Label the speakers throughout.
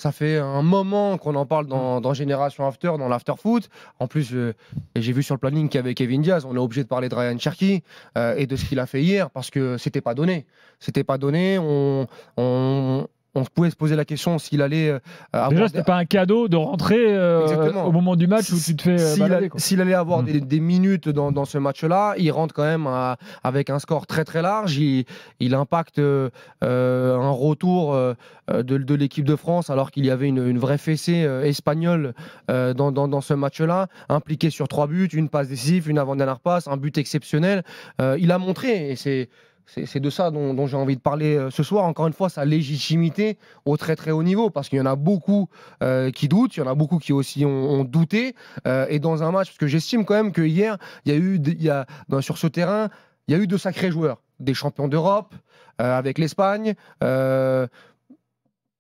Speaker 1: Ça fait un moment qu'on en parle dans Génération After, dans l'after-foot. En plus, j'ai vu sur le planning qu'il y avait Kevin Diaz. On est obligé de parler de Ryan Cherki et de ce qu'il a fait hier parce que c'était pas donné. C'était pas donné. On pouvait se poser la question s'il allait avoir...
Speaker 2: Déjà, c'était pas un cadeau de rentrer au moment du match où tu te fais balader, quoi.
Speaker 1: S'il allait avoir des minutes dans ce match-là, il rentre quand même avec un score très très large. Il impacte un retour de l'équipe de France alors qu'il y avait une vraie fessée espagnole dans ce match-là, impliqué sur 3 buts, une passe décisive, une avant-dernière passe, un but exceptionnel. Il a montré, et c'est de ça dont j'ai envie de parler ce soir. Encore une fois, sa légitimité au très très haut niveau, parce qu'il y en a beaucoup qui doutent, il y en a beaucoup qui aussi ont douté. Et dans un match, parce que j'estime quand même que hier, sur ce terrain, il y a eu de sacrés joueurs, des champions d'Europe avec l'Espagne.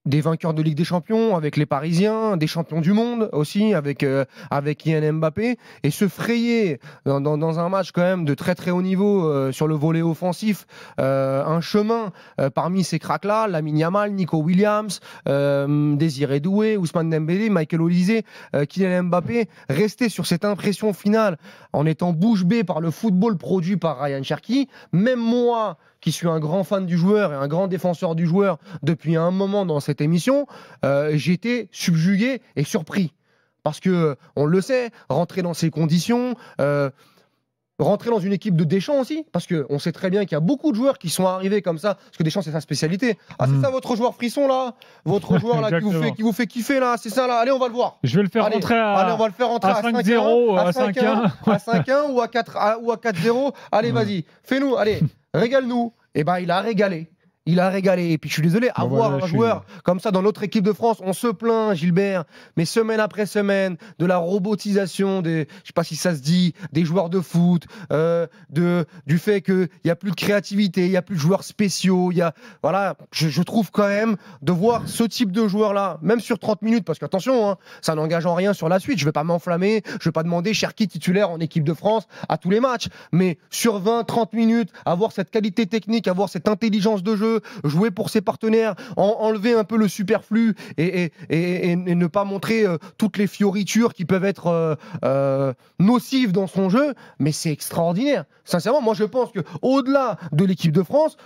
Speaker 1: Des vainqueurs de Ligue des Champions avec les Parisiens, des champions du monde aussi avec Kylian Mbappé, et se frayer dans un match quand même de très très haut niveau sur le volet offensif un chemin parmi ces cracks-là, Lamine Yamal, Nico Williams, Désiré Doué, Ousmane Dembélé, Michael Olise, Kylian Mbappé, rester sur cette impression finale en étant bouche bée par le football produit par Ryan Cherki. Même moi, qui suis un grand fan du joueur et un grand défenseur du joueur depuis un moment dans cette émission, j'ai été subjugué et surpris. Parce que, on le sait, rentrer dans ces conditions, rentrer dans une équipe de Deschamps aussi, parce qu'on sait très bien qu'il y a beaucoup de joueurs qui sont arrivés comme ça, parce que Deschamps, c'est sa spécialité. Ah, c'est ça votre joueur frisson, là? Votre joueur là qui vous fait kiffer, là? C'est ça, là? Allez, on va le voir.
Speaker 2: Je vais le faire rentrer
Speaker 1: on va le faire rentrer à
Speaker 2: 5-0, à 5-1.
Speaker 1: À 5-1 ou à 4-0. Allez, vas-y, fais-nous, allez, régale-nous. Eh ben, il a régalé. Il a régalé. Et puis, je suis désolé, avoir un joueur comme ça dans notre équipe de France, on se plaint, Gilbert, mais semaine après semaine, de la robotisation des, je sais pas si ça se dit, des joueurs de foot, du fait qu'il n'y a plus de créativité, il n'y a plus de joueurs spéciaux, voilà, je trouve quand même de voir ce type de joueur-là, même sur 30 minutes, parce qu'attention, hein, ça n'engage en rien sur la suite. Je ne vais pas m'enflammer, je ne vais pas demander Cherki titulaire en équipe de France à tous les matchs, mais sur 20-30 minutes, avoir cette qualité technique, avoir cette intelligence de jeu, jouer pour ses partenaires, enlever un peu le superflu et ne pas montrer toutes les fioritures qui peuvent être nocives dans son jeu, mais c'est extraordinaire. Sincèrement, moi je pense qu'au-delà de l'équipe de France,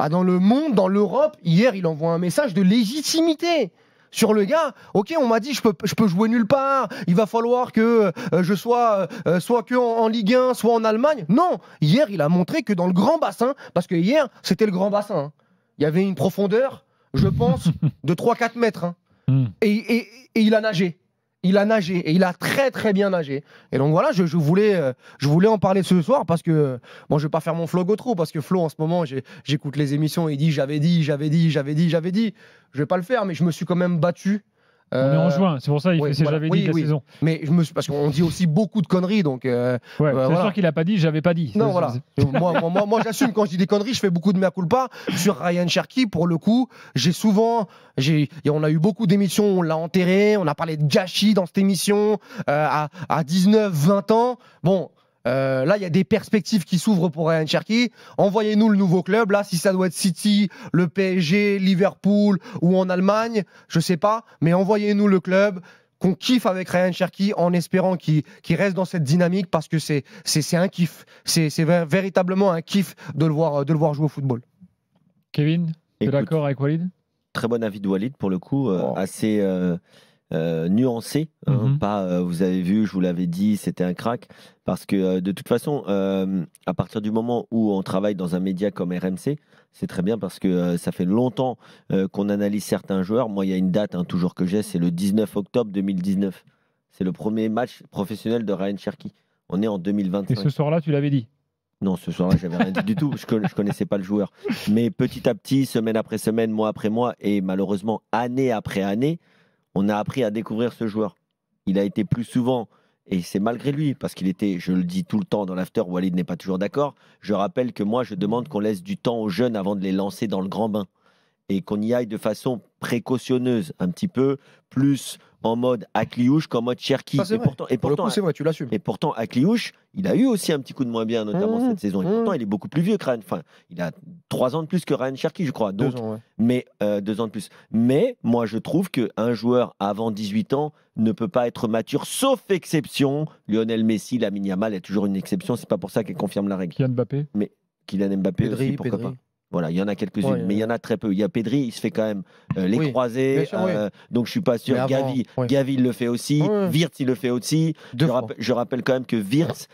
Speaker 1: dans le monde, dans l'Europe, hier il envoie un message de légitimité sur le gars. Ok, on m'a dit je peux jouer nulle part, il va falloir que je sois soit que en Ligue 1, soit en Allemagne. Non, hier il a montré que dans le grand bassin, parce que hier c'était le grand bassin, hein, il y avait une profondeur, je pense, de 3-4 mètres, hein, et il a nagé. Il a nagé et il a très très bien nagé. Et donc voilà, je voulais en parler ce soir parce que bon, je vais pas faire mon Flo Gautreau parce que Flo en ce moment j'écoute les émissions et il dit j'avais dit. Je vais pas le faire, mais je me suis quand même battu.
Speaker 2: On est en juin, c'est pour ça qu'il fait ses j'avais dit de la saison.
Speaker 1: Mais parce qu'on dit aussi beaucoup de conneries, donc.
Speaker 2: C'est sûr qu'il a pas dit, j'avais pas dit.
Speaker 1: Non, voilà. moi, j'assume quand je dis des conneries, je fais beaucoup de mea culpa sur Ryan Cherki. Pour le coup, on a eu beaucoup d'émissions, on l'a enterré, on a parlé de gâchis dans cette émission à 19-20 ans. Bon. Là, il y a des perspectives qui s'ouvrent pour Ryan Cherki. Envoyez-nous le nouveau club. Là, si ça doit être City, le PSG, Liverpool ou en Allemagne, je sais pas. Mais envoyez-nous le club qu'on kiffe avec Ryan Cherki en espérant qu'il reste dans cette dynamique parce que c'est un kiff. C'est véritablement un kiff de le voir jouer au football.
Speaker 2: Kevin, tu es d'accord avec Walid?
Speaker 3: Très bon avis de Walid pour le coup, assez nuancé. Pas, vous avez vu, je vous l'avais dit, c'était un crack. Parce que de toute façon, à partir du moment où on travaille dans un média comme RMC, c'est très bien parce que ça fait longtemps qu'on analyse certains joueurs. Moi, il y a une date toujours que j'ai, c'est le 19 octobre 2019. C'est le premier match professionnel de Ryan Cherki. On est en 2025.
Speaker 2: Et ce soir-là, tu l'avais dit?
Speaker 3: Non, ce soir-là, j'avais rien dit du tout. Je connaissais pas le joueur. Mais petit à petit, semaine après semaine, mois après mois, et malheureusement, année après année, on a appris à découvrir ce joueur. Il a été plus souvent, et c'est malgré lui, parce qu'il était, je le dis tout le temps dans l'after, Walid n'est pas toujours d'accord. Je rappelle que moi, je demande qu'on laisse du temps aux jeunes avant de les lancer dans le grand bain. Et qu'on y aille de façon précautionneuse, un petit peu plus en mode Akliouche qu'en mode Cherki.
Speaker 1: Et pourtant, c'est vrai, tu l'assumes.
Speaker 3: Et pourtant, Akliouche, il a eu aussi un petit coup de moins bien, notamment cette saison. Et pourtant, il est beaucoup plus vieux que Ryan. Enfin, il a 3 ans de plus que Ryan Cherki, je crois. Donc,
Speaker 1: 2 ans, ouais.
Speaker 3: Mais 2 ans de plus. Mais moi, je trouve qu'un joueur avant 18 ans ne peut pas être mature, sauf exception. Lionel Messi, Lamine Yamal est toujours une exception. C'est pas pour ça qu'elle confirme la règle.
Speaker 2: Kylian Mbappé.
Speaker 3: Mais Kylian Mbappé aussi, pourquoi pas. Voilà, il y en a quelques-unes, mais il y en a très peu. Il y a Pedri, il se fait quand même les croisés, donc je suis pas sûr. Gavi, il le fait aussi. Wirtz, il le fait aussi. Je rappelle quand même que Wirtz,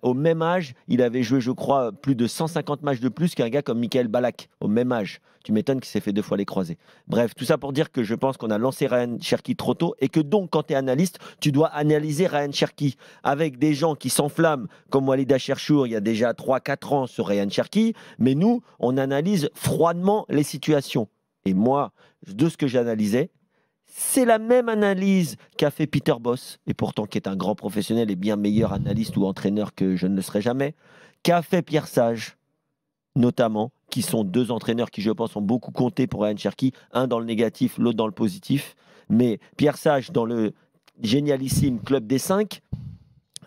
Speaker 3: au même âge, il avait joué, je crois, plus de 150 matchs de plus qu'un gars comme Michael Ballack, au même âge. Tu m'étonnes qu'il s'est fait 2 fois les croisés. Bref, tout ça pour dire que je pense qu'on a lancé Ryan Cherki trop tôt et que donc, quand tu es analyste, tu dois analyser Ryan Cherki avec des gens qui s'enflamment, comme Walid Cherchour il y a déjà 3-4 ans sur Ryan Cherki, mais nous, on analyse froidement les situations. Et moi, de ce que j'analysais, c'est la même analyse qu'a fait Peter Bosz, et pourtant qui est un grand professionnel et bien meilleur analyste ou entraîneur que je ne le serai jamais, qu'a fait Pierre Sage, notamment, qui sont 2 entraîneurs qui, je pense, ont beaucoup compté pour Ryan Cherki, un dans le négatif, l'autre dans le positif. Mais Pierre Sage, dans le génialissime Club des 5,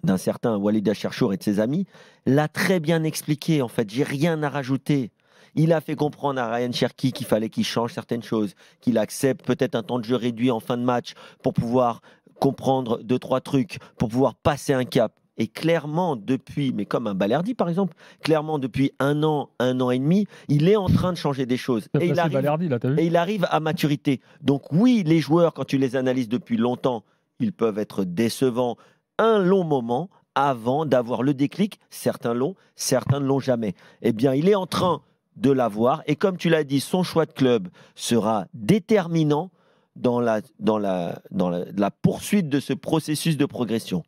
Speaker 3: d'un certain Walid Cherchour et de ses amis, l'a très bien expliqué, en fait. J'ai rien à rajouter. Il a fait comprendre à Ryan Cherki qu'il fallait qu'il change certaines choses, qu'il accepte peut-être un temps de jeu réduit en fin de match pour pouvoir comprendre 2-3 trucs, pour pouvoir passer un cap. Et clairement, depuis, mais comme un Balerdi par exemple, clairement depuis 1 an et demi, il est en train de changer des choses. Et il arrive à maturité. Donc oui, les joueurs, quand tu les analyses depuis longtemps, ils peuvent être décevants un long moment avant d'avoir le déclic. Certains l'ont, certains ne l'ont jamais. Eh bien, il est en train de l'avoir. Et comme tu l'as dit, son choix de club sera déterminant dans la poursuite de ce processus de progression.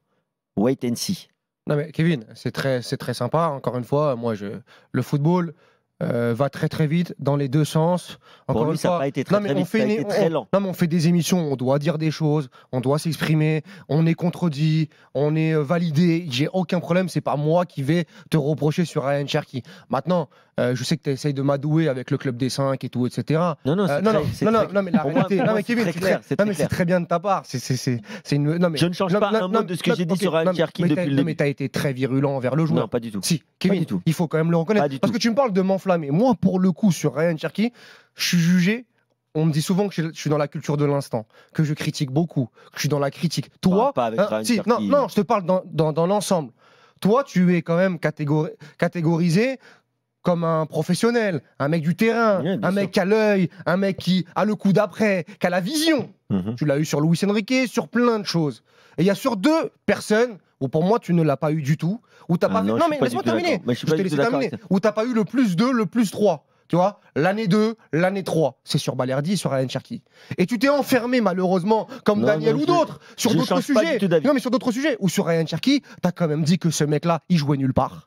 Speaker 3: Wait and see.
Speaker 1: Non mais Kevin, c'est très sympa. Encore une fois, le football va très très vite dans les 2 sens. Encore
Speaker 3: une fois, ça n'a pas été très vite, ça a été très lent.
Speaker 1: Non mais on fait des émissions, on doit dire des choses, on doit s'exprimer, on est contredit, on est validé. J'ai aucun problème, c'est pas moi qui vais te reprocher sur Ryan Cherki. Maintenant, je sais que tu essayes de m'adouer avec le club des 5 et tout, etc.
Speaker 3: Non,
Speaker 1: mais la réalité, Kevin, c'est très bien de ta part.
Speaker 3: Je ne change pas un mot de ce que j'ai dit sur Ryan Cherki depuis le début.
Speaker 1: Mais tu as été très virulent envers le joueur.
Speaker 3: Non, pas du tout.
Speaker 1: Si, Kevin, il faut quand même le reconnaître. Parce que tu me parles de m'enflammer. Moi, pour le coup, sur Ryan Cherki, je suis jugé. On me dit souvent que je suis dans la culture de l'instant, que je critique beaucoup, que je suis dans la critique. Toi,
Speaker 3: pas avec Ryan Cherki.
Speaker 1: Non, je te parle dans l'ensemble. Toi, tu es quand même catégorisé comme un professionnel, un mec du terrain, un mec qui a l'œil, un mec qui a le coup d'après, qui a la vision. Tu l'as eu sur Luis Enrique, sur plein de choses. Et il y a sur 2 personnes où pour moi tu ne l'as pas eu du tout, où t'as pas fait... Non mais laisse-moi terminer. Je t'ai laissé terminer. Où t'as pas eu le plus 2, le plus 3. Tu vois, l'année 2, l'année 3, c'est sur Balerdi et sur Ryan Cherki. Et tu t'es enfermé malheureusement, comme Daniel ou d'autres, sur d'autres sujets. Non mais sur d'autres sujets. Ou sur Ryan Cherki, t'as quand même dit que ce mec-là, il jouait nulle part.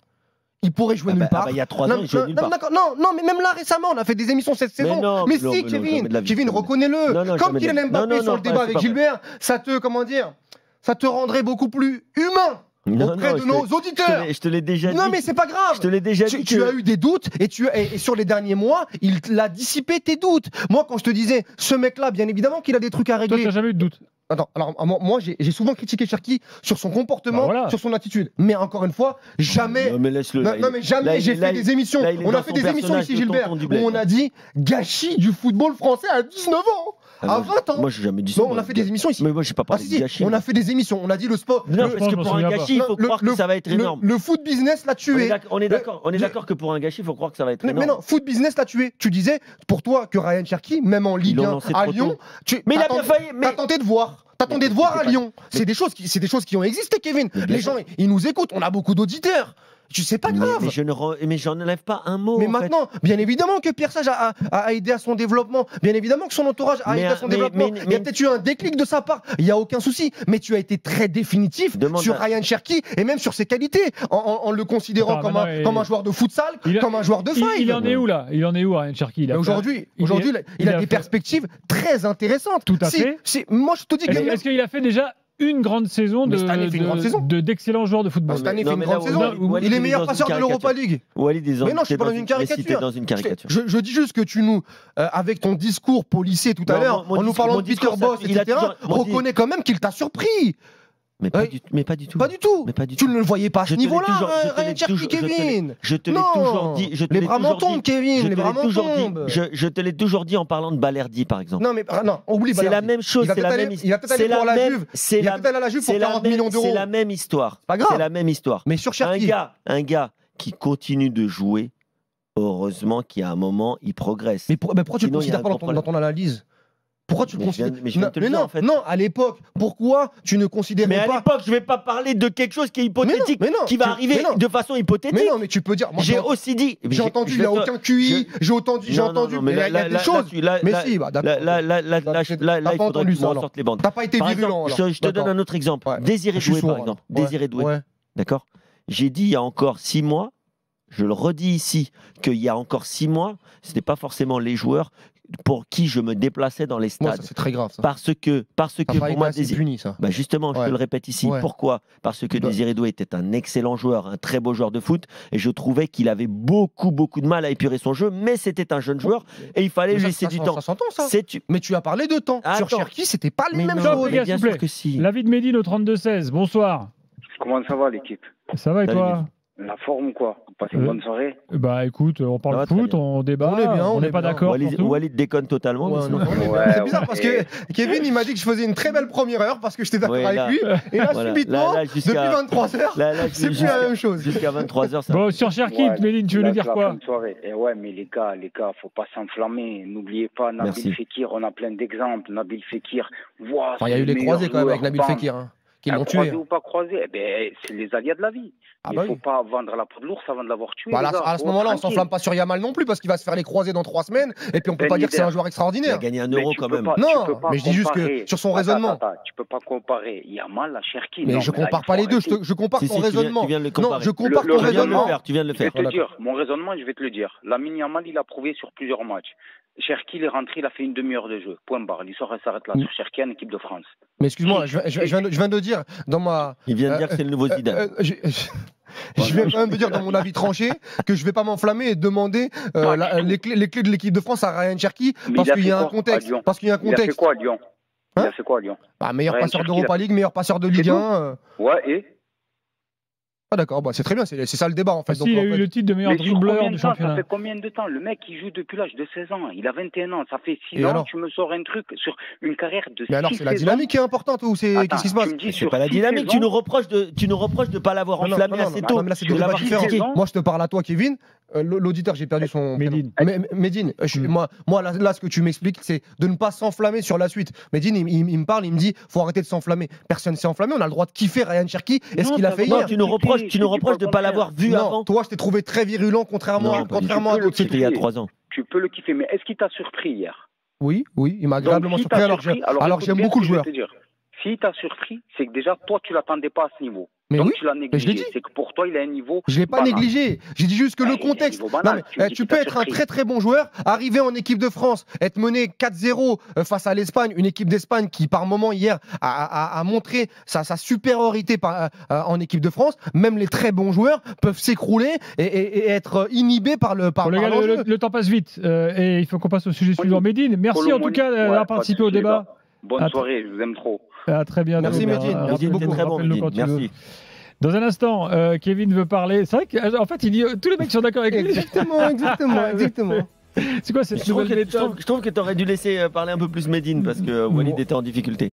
Speaker 1: Il pourrait jouer nulle part.
Speaker 3: Il y a 3 ans, il jouait nulle part.
Speaker 1: Non, mais même là récemment, on a fait des émissions cette saison. Mais si, Kevin, reconnais-le. Comme Kylian Mbappé sur le débat avec Gilbert, ça te rendrait beaucoup plus humain. Auprès de nos auditeurs.
Speaker 3: Je te l'ai déjà dit.
Speaker 1: Non mais c'est pas grave.
Speaker 3: Je te l'ai déjà dit.
Speaker 1: Tu as eu des doutes et sur les derniers mois, il a dissipé tes doutes. Moi, quand je te disais, ce mec-là, bien évidemment qu'il a des trucs à régler.
Speaker 2: Toi, t'as jamais eu de doute.
Speaker 1: Attends, alors moi j'ai souvent critiqué Cherki sur son comportement, sur son attitude. Mais encore une fois, jamais.
Speaker 3: Non mais laisse-le.
Speaker 1: Non mais jamais j'ai fait des émissions. On a fait des émissions ici, Gilbert, où on a dit gâchis du football français à 19 ans. À 20 ans.
Speaker 3: Moi, j'ai jamais dit ça.
Speaker 1: Non, on a fait des émissions ici.
Speaker 3: Mais moi, j'ai pas parlé de gâchis.
Speaker 1: On a fait des émissions. On a dit le sport.
Speaker 3: Non, parce que pour un gâchis, il faut croire que ça va être énorme.
Speaker 1: Le foot business l'a tué.
Speaker 3: On est d'accord que pour un gâchis, il faut croire que ça va être énorme.
Speaker 1: Mais non, foot business l'a tué. Tu disais, pour toi, que Ryan Cherki, même en Ligue 1 à Lyon,
Speaker 3: mais il a bien failli.
Speaker 1: T'as tenté de voir. T'attendais de voir à Lyon. C'est des choses qui ont existé, Kevin. Les gens, ils nous écoutent. On a beaucoup d'auditeurs. C'est pas grave.
Speaker 3: Mais j'en enlève pas un mot.
Speaker 1: Mais maintenant, bien évidemment que Pierre Sage a aidé à son développement. Bien évidemment que son entourage a aidé à son développement. Il y a peut-être eu un déclic de sa part. Il n'y a aucun souci. Mais tu as été très définitif sur Ryan Cherki et même sur ses qualités, en le considérant comme un joueur de futsal, comme un joueur de five.
Speaker 2: Il en est où là? Il en est où, Ryan Cherki?
Speaker 1: Aujourd'hui, il a des perspectives très intéressantes.
Speaker 2: Tout à fait.
Speaker 1: Moi, je te dis que.
Speaker 2: Est-ce qu'il a fait déjà une grande saison d'excellents joueurs de football.
Speaker 1: Cette année, il fait une grande saison. Il est meilleur passeur de l'Europa League.
Speaker 3: Mais
Speaker 1: non, je suis pas dans une caricature. Je dis juste que tu nous, avec ton discours policier tout à l'heure, en nous parlant de Peter Bosz, etc., reconnais quand même qu'il t'a surpris.
Speaker 3: Mais pas du tout.
Speaker 1: Pas du tout. Tu ne le voyais pas à ce niveau-là, Ryan Cherki, Kevin.
Speaker 3: Je te l'ai toujours dit.
Speaker 1: Les bras m'en tombent, Kevin. Les bras m'en tombent.
Speaker 3: Je te l'ai toujours dit en parlant de Balerdi, par exemple.
Speaker 1: Non, mais oublie Balerdi.
Speaker 3: C'est la même chose.
Speaker 1: Il va peut-être aller pour la Juve. Il va peut-être aller à la Juve pour 40 millions d'euros.
Speaker 3: C'est la même histoire.
Speaker 1: Pas grave.
Speaker 3: C'est la même histoire.
Speaker 1: Mais sur Cherki.
Speaker 3: Un gars qui continue de jouer, heureusement qu'à un moment, il progresse.
Speaker 1: Mais pourquoi tu le considères pas dans ton analyse ? Pourquoi tu le considères Non, à l'époque, pourquoi tu ne considérais pas...
Speaker 3: Mais à l'époque, je ne vais pas parler de quelque chose qui est hypothétique, qui va arriver de façon hypothétique.
Speaker 1: Mais non, mais tu peux dire...
Speaker 3: J'ai aussi dit...
Speaker 1: J'ai entendu, il n'y a aucun QI, j'ai entendu, mais il y a des choses... Mais si, d'accord.
Speaker 3: Là, il faudrait que tu sortes les bandes.
Speaker 1: T'as pas été virulent.
Speaker 3: Je te donne un autre exemple. Désiré Doué, par exemple. Désiré Doué. D'accord ? J'ai dit il y a encore 6 mois, je le redis ici, qu'il y a encore 6 mois, ce n'était pas forcément les joueurs pour qui je me déplaçais dans les stades.
Speaker 1: C'est très grave ça.
Speaker 3: Parce que pour moi,
Speaker 1: puni, ça.
Speaker 3: Justement, je te le répète ici. Pourquoi ? Parce que Désiré Doué était un excellent joueur, un très beau joueur de foot, et je trouvais qu'il avait beaucoup de mal à épurer son jeu, mais c'était un jeune joueur et il fallait lui laisser du temps.
Speaker 1: Ça s'entend ça. Mais tu as parlé de temps. Sur Cherki, c'était pas les mêmes choses.
Speaker 2: Bien sûr que si. L'avis de Médine au 32-16. Bonsoir.
Speaker 4: Comment ça va l'équipe ?
Speaker 2: Ça va et toi ?
Speaker 4: La forme ou quoi ? Vous passez une bonne soirée ?
Speaker 2: Bah écoute, on parle foot, on débat, on n'est pas d'accord.
Speaker 3: Walid déconne totalement.
Speaker 1: C'est bizarre parce que Kevin il m'a dit que je faisais une très belle première heure parce que j'étais d'accord avec lui. Et là, subitement, depuis 23h, c'est plus la même chose.
Speaker 3: Jusqu'à 23h.
Speaker 2: Bon, sur Cherki, Méline, tu veux nous dire quoi ?
Speaker 4: Mais les gars, faut pas s'enflammer. N'oubliez pas Nabil Fekir, on a plein d'exemples. Nabil Fekir,
Speaker 1: il y a eu les croisés quand même avec Nabil Fekir. Qui l'ont tué.
Speaker 4: Croisé ou pas croisé, c'est les aléas de la vie. Il ne faut pas vendre la peau de l'ours avant de l'avoir tué.
Speaker 1: À ce moment-là, on ne s'enflamme pas sur Yamal non plus parce qu'il va se faire les croisés dans 3 semaines et puis on ne peut pas dire que c'est un joueur extraordinaire.
Speaker 3: Il a gagné 1 euro quand même.
Speaker 1: Non, mais je dis juste que sur son raisonnement.
Speaker 4: Tu ne peux pas comparer Yamal à Cherki.
Speaker 1: Mais je ne compare pas les deux, je compare ton raisonnement.
Speaker 3: Tu viens de le comparer.
Speaker 1: Non, je compare ton raisonnement.
Speaker 3: Tu viens de le faire.
Speaker 4: Je vais te dire, mon raisonnement, je vais te le dire. Lamine Yamal, il a prouvé sur plusieurs matchs. Cherki, il est rentré, il a fait une demi-heure de jeu. Point barre. L'histoire, elle s'arrête là sur Cherki en équipe de France.
Speaker 1: Mais excuse-moi, je viens de dire dans ma.
Speaker 3: Il vient de dire que c'est le nouveau Zidane.
Speaker 1: Je viens quand même de dire dans mon avis tranché que je ne vais pas m'enflammer et demander les clés de l'équipe de France à Ryan Cherki parce qu'il y a un contexte. Il a
Speaker 4: fait quoi à Lyon ? Il a fait quoi à Lyon ?
Speaker 1: Meilleur passeur d'Europa League, meilleur passeur de Ligue 1.
Speaker 4: Ouais, et
Speaker 1: Ah d'accord, c'est très bien, c'est ça le débat en fait.
Speaker 2: Donc, il a eu le titre de meilleur dribbleur du championnat.
Speaker 4: Ça fait combien de temps ? Le mec il joue depuis l'âge de 16 ans, il a 21 ans, ça fait 6 ans, tu me sors un truc sur une carrière de 6 ans.
Speaker 1: Mais alors c'est la dynamique qui est importante ou qu'est-ce qui se passe ?
Speaker 3: C'est pas la dynamique, tu nous reproches de pas l'avoir enflammé assez tôt.
Speaker 1: Là c'est de l'avoir différent. Moi je te parle à toi Kevin, l'auditeur j'ai perdu son
Speaker 2: Médine.
Speaker 1: Médine, moi là ce que tu m'expliques c'est de ne pas s'enflammer sur la suite. Médine il me parle, il me dit faut arrêter de s'enflammer. Personne s'est enflammé, on a le droit de kiffer Ryan Cherki et ce qu'il a fait hier.
Speaker 3: Tu nous reproches de pas l'avoir vu avant.
Speaker 1: Toi, je t'ai trouvé très virulent, contrairement à d'autres.
Speaker 3: C'était il y a 3 ans.
Speaker 4: Tu peux le kiffer, mais est-ce qu'il t'a surpris hier ?
Speaker 1: Oui, il m'a agréablement surpris. Alors j'aime beaucoup le joueur.
Speaker 4: S'il t'a surpris, c'est que déjà, toi, tu l'attendais pas à ce niveau.
Speaker 1: Mais
Speaker 4: donc
Speaker 1: oui,
Speaker 4: tu l'as négligé. C'est que pour toi, il a un niveau.
Speaker 1: Je ne l'ai pas négligé. J'ai dit juste que le contexte. Tu peux être un très très bon joueur, arriver en équipe de France, être mené 4-0 face à l'Espagne, une équipe d'Espagne qui, par moment, hier, a montré sa supériorité en équipe de France. Même les très bons joueurs peuvent s'écrouler et être inhibés par le.
Speaker 2: Le temps passe vite et il faut qu'on passe au sujet suivant. Médine, merci en tout cas d'avoir participé au débat.
Speaker 4: Bonne soirée, je vous aime trop.
Speaker 2: Très bien.
Speaker 1: Merci Médine.
Speaker 3: Merci beaucoup. Très bon, merci.
Speaker 2: Dans un instant, Kevin veut parler. C'est vrai qu'en fait, il dit tous les mecs sont d'accord avec lui.
Speaker 1: Exactement.
Speaker 2: C'est quoi cette nouvelle méthode ?
Speaker 3: Je trouve que tu aurais dû laisser parler un peu plus Médine parce que Walid était en difficulté.